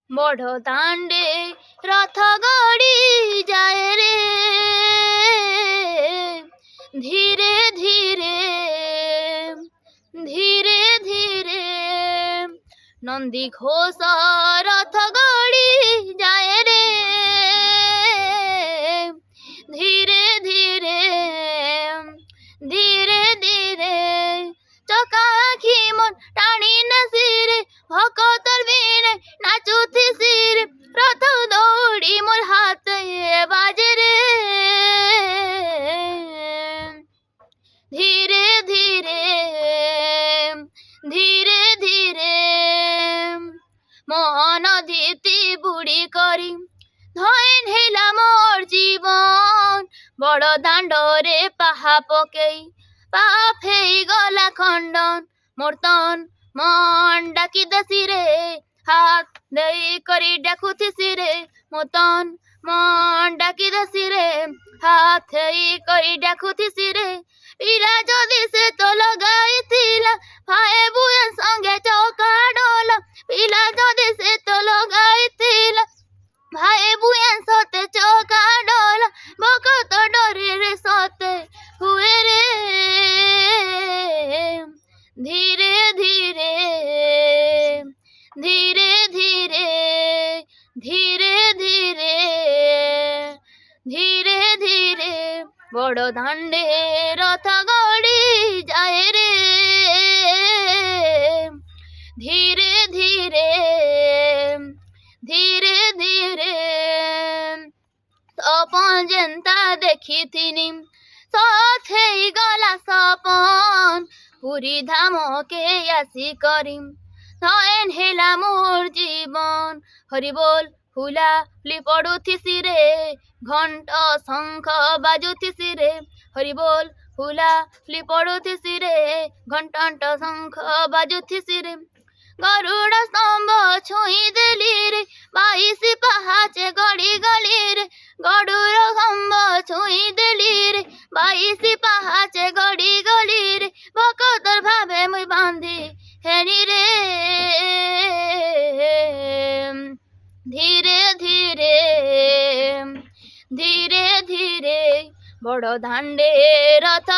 বড় দাণ্ডে রথ গড়ি যায় রে, ধীরে ধীরে ধীরে ধীরে। নন্দী ঘোষ রথ গড়ি যায় রে, ধীরে ধীরে ধীরে ধীরে। চকাখি মন টানি নাসিরে, ভকতর বিনে নাচুথিসি রে। রথ দৌড়ি মোর হাতে বাজে রে, ধীরে ধীরে ধীরে ধীরে। মন দিতি বুড়ি করি ধইন হেলা মোর জীবন। বড় দাণ্ডরে পাহা পকেই পাপ হেই গলা খণ্ডন। মোর তন মন ডাকি দেছি রে, হাত দেই করি ডাকুথিসি রে। মোর তন মন ডাকি দেছি রে, হাত হেই করি ডাকুথিসি রে। পিলা যদি সে তো লগাইଥିଲା, ভাই বুয়েন সঙ্গে চৌকা ডোল। পিলা যদি সে তো লগাইଥିଲା, ভাই বুয়েন সতে চৌকা ডোল। ভকত ডরে রে সতে হুয়ে রে, ধীরে ধীরে ধীরে ধীরে ধীরে ধীরে ধীরে ধীরে। বড় দাণ্ডে রথ গড়ি যায় রে, ধীরে ধীরে ধীরে ধীরে। সপন যেন্তা দেখিথিনি সত হেই গলা সপন। পুরী ধামকে আসি করিম নয়ন হেলা মোর জীবন। হরি বল হুলাহুলি পড়ুথিসি রে, ঘণ্ট শঙ্খ বাজুথিসি রে। হরি বল হুলাহুলি পড়ুথিসি রে, ঘণ্ট শঙ্খ বাজুথিসি রে। গরুড় স্তম্ভ ছুঁই দেলি রে, 22 পাহাচে গড়ি গলি রে। গরুড় স্তম্ভ ছুঁই দেলি রে, 22 পাহাচে গড়ি গলি রে। ভকতর ভাবে মুই বাঁধি হেনি রে, ধীরে ধীরে ধীরে ধীরে। বড় দাণ্ডে রথ